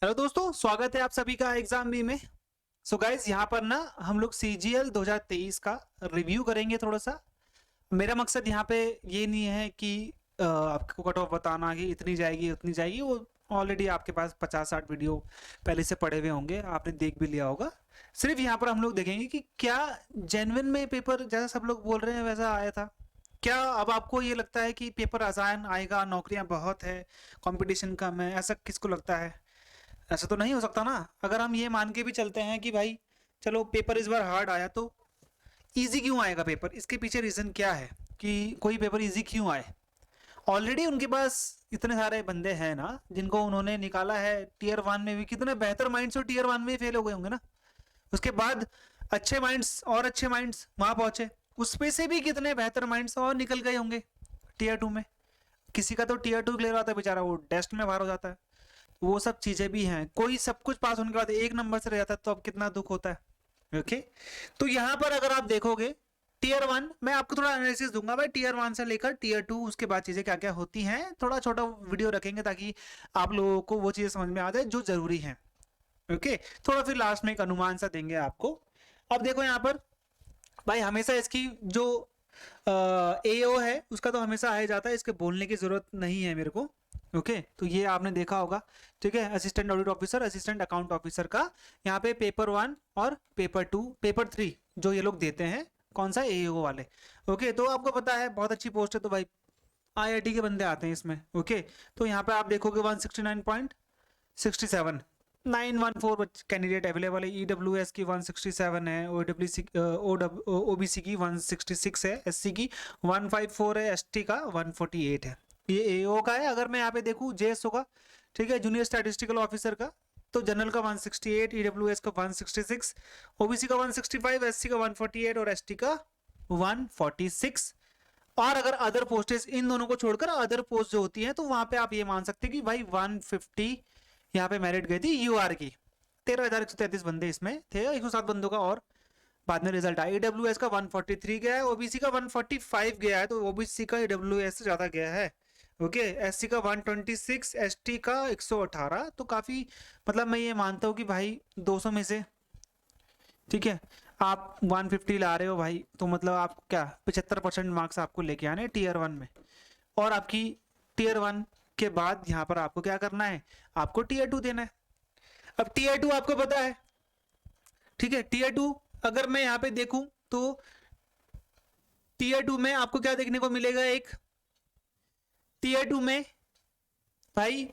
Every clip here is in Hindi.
हेलो दोस्तों, स्वागत है आप सभी का एग्जाम बी में। सो गाइज, यहाँ पर ना हम लोग सीजीएल 2023 का रिव्यू करेंगे थोड़ा सा। मेरा मकसद यहाँ पे ये नहीं है कि आपको कट ऑफ बताना कि इतनी जाएगी उतनी जाएगी। वो ऑलरेडी आपके पास 50-60 वीडियो पहले से पड़े हुए होंगे, आपने देख भी लिया होगा। सिर्फ यहाँ पर हम लोग देखेंगे कि क्या जेन्युइन में पेपर जैसा सब लोग बोल रहे हैं वैसा आया था क्या। अब आपको ये लगता है कि पेपर आसान आएगा, नौकरियां बहुत है, कंपटीशन कम है, ऐसा किसको लगता है? ऐसा तो नहीं हो सकता ना। अगर हम ये मान के भी चलते हैं कि भाई चलो पेपर इस बार हार्ड आया, तो इजी क्यों आएगा पेपर? इसके पीछे रीज़न क्या है कि कोई पेपर इजी क्यों आए? ऑलरेडी उनके पास इतने सारे बंदे हैं ना जिनको उन्होंने निकाला है। टीयर वन में भी कितने बेहतर माइंड्स और टीयर वन में फेल हो गए होंगे ना। उसके बाद अच्छे माइंड्स और अच्छे माइंड्स वहां पहुंचे, उसमें से भी कितने बेहतर माइंड्स और निकल गए होंगे टीयर टू में। किसी का तो टीयर टू क्लियर होता है बेचारा, वो टेस्ट में बाहर हो जाता है। वो सब चीजें भी हैं। कोई सब कुछ पास होने के बाद एक नंबर से रह जाता है तो अब कितना दुख होता है। ओके, तो यहाँ पर अगर आप देखोगे टीयर वन, मैं आपको थोड़ा एनालिसिस दूंगा भाई टीयर वन से लेकर टीयर टू, उसके बाद चीजें क्या क्या होती हैं। थोड़ा छोटा वीडियो रखेंगे ताकि आप लोगों को वो चीजें समझ में आ जाए जो जरूरी है। ओके, थोड़ा फिर लास्ट में एक अनुमान सा देंगे आपको। अब देखो यहाँ पर भाई, हमेशा इसकी जो एओ है उसका तो हमेशा आ ही जाता है, इसके बोलने की जरूरत नहीं है मेरे को। ओके, तो ये आपने देखा होगा। ठीक है, assistant audit officer, assistant account officer का यहाँ पे पेपर वन और पेपर टू, पेपर थ्री जो ये लोग देते हैं, कौन सा, एओ वाले। ओके, तो आपको पता है बहुत अच्छी पोस्ट है, तो भाई आईआईटी के बंदे आते हैं इसमें। ओके, तो यहाँ पे आप देखोगे 169.67, 914 कैंडिडेट अवेलेबल है। ईडब्ल्यूएस की 167 है, ओबीसी की 166 है, एससी की 154 है, एसटी का 148 है। ये एओ का है। अगर मैं यहाँ पे देखूँ जेएसओ का, ठीक है, जूनियर स्टैटिस्टिकल ऑफिसर का, तो जनरल का 168, ईडब्ल्यूएस का 166, ओबीसी का 165, एससी का 148 और एसटी का 146। और अगर अदर पोस्टेज इन दोनों को छोड़कर अदर पोस्ट जो होती है, तो वहां पे आप ये मान सकते हैं कि भाई 150 यहाँ पे मेरिट गई थी यूआर की। 13,133 बंदे इसमें थे, 107 बंदों का और बाद में रिजल्ट आया। ईडब्ल्यूएस का 143 गया है, ओबीसी का 145 गया है, तो ओबीसी का ईडब्ल्यूएस से ज्यादा गया है। ओके, एससी का 126, एसटी का 118, तो काफी, मतलब मैं ये मानता हूँ कि भाई 200 में से, ठीक है, आप 150 ला रहे हो भाई, तो मतलब आप क्या 75% मार्क्स आपको लेके आने टीयर वन में। और आपकी टीयर वन के बाद यहाँ पर आपको क्या करना है, आपको टीयर टू देना है। अब टीयर टू आपको पता है, ठीक है, टीयर टू अगर मैं यहाँ पे देखूं तो टीयर टू में आपको क्या देखने को मिलेगा, एक टीयर टू में भाई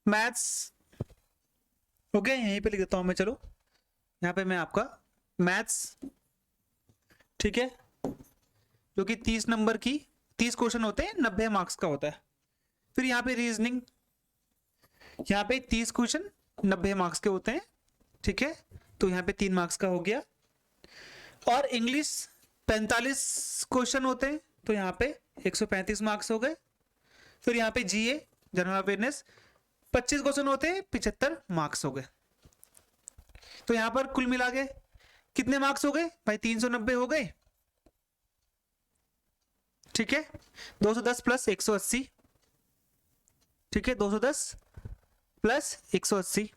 मैथ्स। ओके, यहीं पे लिख देता हूं मैं, चलो यहाँ पे मैं आपका मैथ्स, ठीक है, जो कि 30 नंबर की 30 क्वेश्चन होते हैं, 90 मार्क्स का होता है। फिर यहाँ पे रीजनिंग, यहाँ पे 30 क्वेश्चन 90 मार्क्स के होते हैं, ठीक है, तो यहाँ पे 3 मार्क्स का हो गया। और इंग्लिश 45 क्वेश्चन होते हैं, तो यहाँ पे 135 मार्क्स हो गए। फिर यहाँ पे जीए जनरल अवेयरनेस 25 क्वेश्चन होते हैं, 75 मार्क्स हो गए। तो यहाँ पर कुल मिला के कितने मार्क्स हो गए भाई, 390 हो गए। ठीक है, 210 प्लस 180, ठीक है, 210 प्लस 180,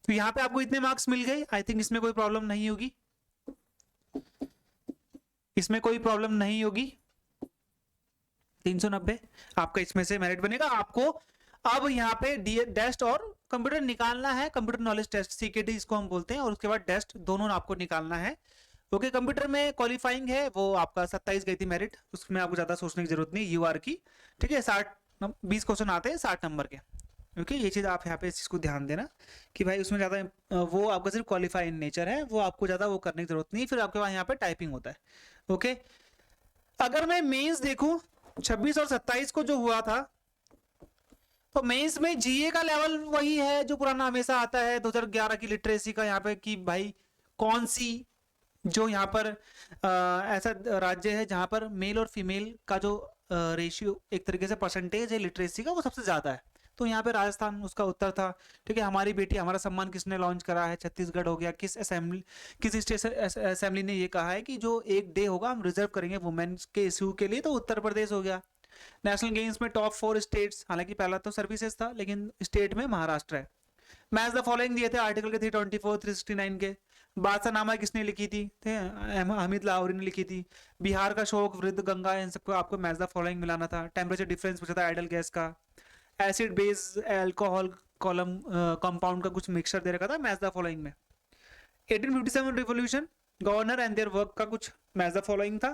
तो यहाँ पे आपको इतने मार्क्स मिल गए। आई थिंक इसमें कोई प्रॉब्लम नहीं होगी, इसमें कोई प्रॉब्लम नहीं होगी। 390 आपका इसमें से मेरिट बनेगा आपको। अब यहाँ पे टेस्ट और कंप्यूटर निकालना है, कंप्यूटर नॉलेज टेस्ट, सीकेटी इसको हम बोलते हैं, और उसके बाद टेस्ट, दोनों आपको निकालना है। ओके, कंप्यूटर में क्वालिफाइंग है वो आपका 27 गई थी मेरिट, उसमें आपको ज्यादा सोचने की जरूरत नहीं, यूआर की। ठीक है, 20 क्वेश्चन आते हैं 60 नंबर के। ओके, ये चीज आप यहाँ पे इस चीज को ध्यान देना कि भाई उसमें ज्यादा वो आपका सिर्फ क्वालिफाई इन नेचर है, वो आपको ज्यादा वो करने की जरूरत नहीं। फिर आपके पास यहाँ पे टाइपिंग होता है। ओके, अगर मैं मेंस देखूं 26 और 27 को जो हुआ था, तो मेंस में जीए का लेवल वही है जो पुराना हमेशा आता है 2011 की लिटरेसी का, यहाँ पे कि भाई कौन सी, जो यहाँ पर ऐसा राज्य है जहाँ पर मेल और फीमेल का जो रेशियो, एक तरीके से परसेंटेज है लिटरेसी का, वो सबसे ज्यादा है। तो यहाँ पे राजस्थान उसका उत्तर था। ठीक है, हमारी बेटी हमारा सम्मान किसने लॉन्च करा है, छत्तीसगढ़ हो गया। किस असेंबली, किस स्टेट असेंबली ने ये कहा है कि जो एक डे होगा हम रिजर्व करेंगे वुमेन के इश्यू के लिए, तो उत्तर प्रदेश हो गया। नेशनल गेम्स में टॉप 4 स्टेट्स, हालांकि पहला तो सर्विसेज था लेकिन स्टेट में महाराष्ट्र है। मैच द फॉलोइंग दिए थे आर्टिकल के 324 369 के। बादशाह नामा किसने लिखी थी? हमीद लाहौरी ने लिखी थी। बिहार का शोक, वृद्ध गंगा, इन सबको आपको मैच द फॉलोइंग मिलाना था। टेम्परेचर डिफरेंस पूछा था आइडल गैस का। Acid base alcohol column compound का कुछ मिक्सचर दे रखा था मैच द फॉलोइंग में। 1857 revolution, governor and their work का कुछ मैच द फॉलोइंग था।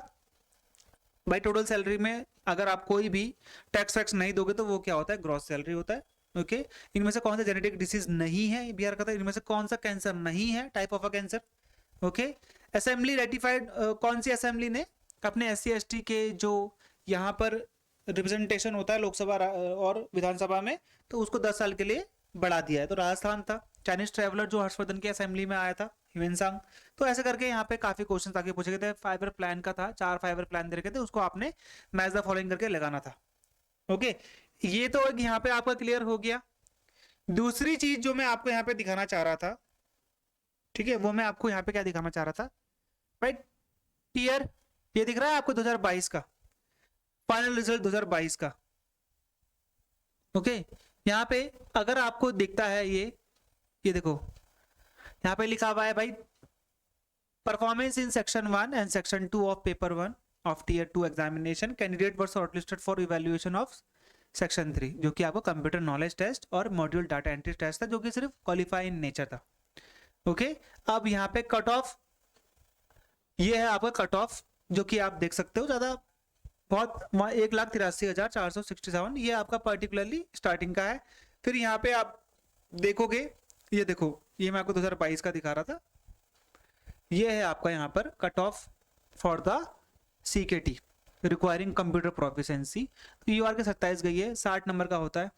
भाई टोटल सैलरी में अगर आप कोई भी टैक्स वैक्स नहीं दोगे तो वो क्या होता है? ग्रॉस सैलरी होता है। ओके इनमें से कौन सा जेनेटिक डिसीज नहीं है बिहार का था? इनमें से कौन सा कैंसर नहीं है, type of a cancer? Okay assembly ratified, कौन सी असेंबली ने अपने SC ST के जो यहाँ पर रिप्रेजेंटेशन होता है लोकसभा और विधानसभा में, तो उसको 10 साल के लिए बढ़ा दिया है? तो राजस्थान था। चाइनीज ट्रेवलर जो हर्षवर्धन की असेंबली में आया था, ह्यूएनसांग। तो ऐसे करके यहाँ पे काफी क्वेश्चन आगे पूछे गए थे। 5 प्लान का था, 4 5 प्लान दे रखे थे, उसको आपने मैच द फॉलोइंग करके लगाना था। ओके ये तो यहाँ पे आपका क्लियर हो गया। दूसरी चीज जो मैं आपको यहाँ पे दिखाना चाह रहा था, ठीक है, वो मैं आपको यहाँ पे क्या दिखाना चाह रहा था भाई, टीयर ये दिख रहा है आपको 2022 का फाइनल रिजल्ट 2022 का। ओके यहाँ पे अगर आपको दिखता है ये देखो यहाँ पे लिखा हुआ है भाई, performance in section 1 and section 2 of paper 1 of tier 2 examination, candidate were shortlisted for evaluation of section 3, जो कि आपको कंप्यूटर नॉलेज टेस्ट और मॉड्यूल डाटा एंट्री टेस्ट था, जो कि सिर्फ क्वालिफाई इन नेचर था। ओके अब यहाँ पे कट ऑफ, ये है आपका कट ऑफ, जो कि आप देख सकते हो ज्यादा बहुत 1,83,467, ये आपका पर्टिकुलरली स्टार्टिंग का है। फिर यहाँ पे आप देखोगे, ये देखो ये मैं आपको 2022 का दिखा रहा था, ये है आपका यहाँ पर cut off for the CKT requiring computer proficiency. UR के 27 गई है, 60 नंबर का होता है।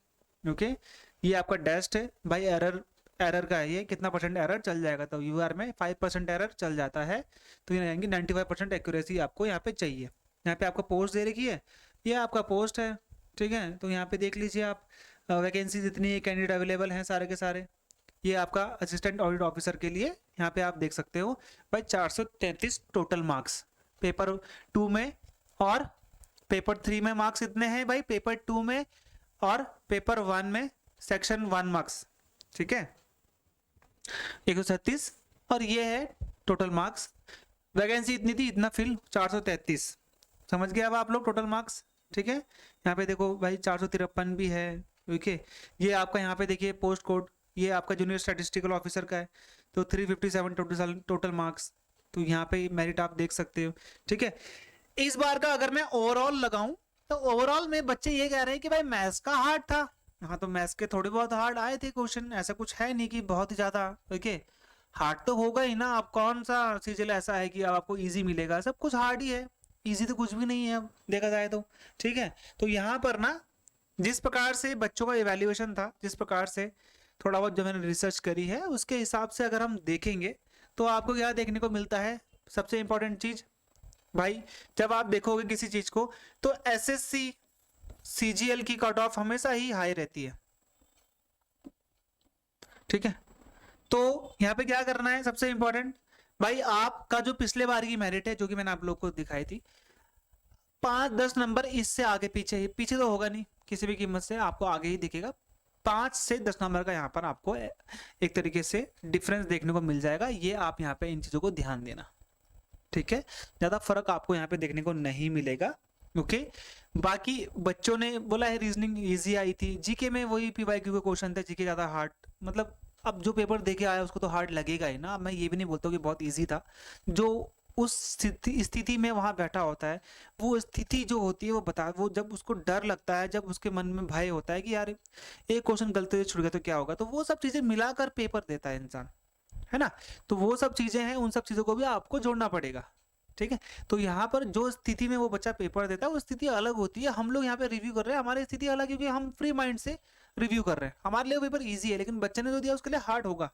ओके ये आपका डेस्ट है भाई, एरर का है, ये कितना % एरर चल जाएगा? तो UR में 5% एरर चल जाता है, तो ये आएंगे 95% एक्यूरेसी आपको यहाँ पे चाहिए। यहाँ पे आपको पोस्ट दे रखी है, ये आपका पोस्ट है, ठीक है। तो यहाँ पे देख लीजिए आप, वैकेंसी जितनी कैंडिडेट अवेलेबल हैं सारे के सारे। ये आपका असिस्टेंट ऑडिट ऑफिसर के लिए यहाँ पे आप देख सकते हो भाई 433 टोटल मार्क्स पेपर 2 में, और पेपर 3 में मार्क्स इतने हैं भाई, पेपर 2 में और पेपर 1 में सेक्शन 1 मार्क्स, ठीक है 136, और ये है टोटल मार्क्स। वैकेंसी इतनी थी, इतना फिल 433, समझ गए अब आप लोग टोटल मार्क्स, ठीक है। यहाँ पे देखो भाई 453 भी है। ओके ये आपका यहाँ पे देखिए पोस्ट कोड, ये आपका जूनियर स्टैटिस्टिकल ऑफिसर का है, तो 357 टोटल मार्क्स, तो यहाँ पे मेरिट आप देख सकते हो, ठीक है। इस बार का अगर मैं ओवरऑल लगाऊं तो ओवरऑल में बच्चे ये कह रहे हैं कि भाई मैथ्स का हार्ड था। हाँ तो मैथ्स के थोड़े बहुत हार्ड आए थे क्वेश्चन, ऐसा कुछ है नहीं कि बहुत ही ज्यादा। ओके हार्ड तो होगा ही ना, अब कौन सा सीजल ऐसा है कि अब आपको इजी मिलेगा? सब कुछ हार्ड ही है, इजी तो कुछ भी नहीं है अब देखा जाए तो, ठीक है। तो यहाँ पर ना जिस प्रकार से बच्चों का इवैल्यूएशन था, जिस प्रकार से थोड़ा बहुत जो मैंने रिसर्च करी है उसके हिसाब से अगर हम देखेंगे तो आपको क्या देखने को मिलता है? सबसे इंपॉर्टेंट चीज भाई, जब आप देखोगे किसी चीज को तो SSC CGL की कट ऑफ हमेशा ही हाई रहती है, ठीक है। तो यहाँ पे क्या करना है सबसे इंपॉर्टेंट भाई, आपका जो पिछले बार की मेरिट है जो कि मैंने आप लोग को दिखाई थी, 5-10 नंबर इससे आगे पीछे तो होगा नहीं किसी भी कीमत से, आपको आगे ही दिखेगा। 5 से 10 नंबर का यहाँ पर आपको एक तरीके से डिफरेंस देखने को मिल जाएगा। ये आप यहाँ पे इन चीजों को ध्यान देना, ठीक है। ज्यादा फर्क आपको यहाँ पे देखने को नहीं मिलेगा। ओके बाकी बच्चों ने बोला है रीजनिंग इजी आई थी, जीके में वही PYQ के क्वेश्चन थे, जीके ज्यादा हार्ड, मतलब अब जो पेपर देके आया उसको तो हार्ड लगेगा ही ना। मैं ये भी नहीं बोलता कि बहुत इजी था, जो उस स्थिति में वहां बैठा होता है, वो स्थिति जो होती है वो बता, वो जब उसको डर लगता है, जब उसके मन में भय होता है कि यार एक क्वेश्चन गलती से छूट गया तो क्या होगा, तो वो सब चीजें मिलाकर पेपर देता है इंसान, है ना। तो वो सब चीजें हैं, उन सब चीजों को भी आपको जोड़ना पड़ेगा, ठीक है। तो यहाँ पर जो स्थिति में वो बच्चा पेपर देता है वो स्थिति अलग होती है। हम लोग यहाँ पे रिव्यू कर रहे हैं, हमारी स्थिति अलग, क्योंकि हम फ्री माइंड से रिव्यू कर रहे हैं, हमारे लिए पेपर इजी है, लेकिन बच्चे ने जो दिया उसके लिए हार्ड होगा।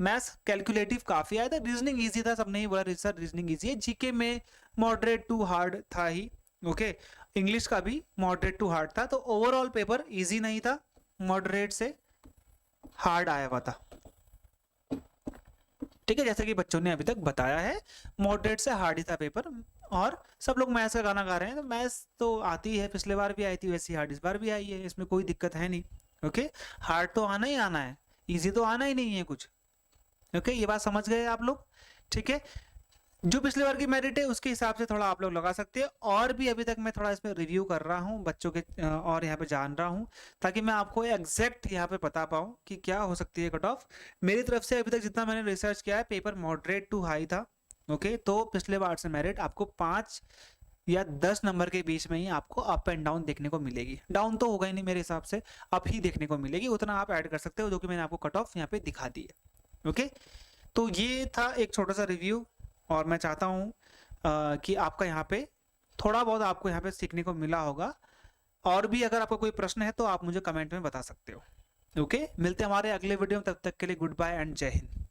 मैथ्स कैलकुलेटिव काफी आया था, रीजनिंग इजी था, सबने ही बोला सर रीजनिंग इजी है। जीके में मॉडरेट टू हार्ड था ही, ओके। इंग्लिश का भी मॉडरेट टू हार्ड था, तो ओवरऑल पेपर इजी नहीं था, मॉडरेट से हार्ड आया हुआ था, ठीक है। जैसे कि बच्चों ने अभी तक बताया है, मॉडरेट से हार्ड ही था पेपर, और सब लोग मैथ्स का गाना गा रहे हैं, तो मैथ्स तो आती है, पिछले बार भी आई थी वैसी हार्ड इस बार भी आई है, इसमें कोई दिक्कत है नहीं। ओके, हार्ड तो आना ही आना है, इजी तो आना ही नहीं है कुछ। ओके, ये बात समझ गए आप लोग? ठीक है, जो पिछले बार की मेरिट है उसके हिसाब से थोड़ा आप लोग लगा सकते हैं। और भी अभी तक मैं थोड़ा इसमें रिव्यू कर रहा हूँ बच्चों के और यहाँ पे जान रहा हूँ, ताकि मैं आपको एग्जैक्ट यहाँ पे बता पाऊँ कि क्या हो सकती है कट ऑफ। मेरी तरफ से अभी तक जितना मैंने रिसर्च किया है, पेपर मॉडरेट टू हाई था। ओके, तो पिछले बार से मेरिट आपको 5 या 10 नंबर के बीच में ही आपको अप एंड डाउन देखने को मिलेगी। डाउन तो होगा ही नहीं मेरे हिसाब से, अप ही देखने को मिलेगी, उतना आप ऐड कर सकते हो, जो कि मैंने आपको कट ऑफ यहाँ पे दिखा दी है। ओके, तो ये था एक छोटा सा रिव्यू, और मैं चाहता हूँ कि आपका यहाँ पे थोड़ा बहुत आपको यहाँ पे सीखने को मिला होगा। और भी अगर आपको कोई प्रश्न है तो आप मुझे कमेंट में बता सकते हो। ओके, मिलते हैं हमारे अगले वीडियो में, तब तक के लिए गुड बाय एंड जय हिंद।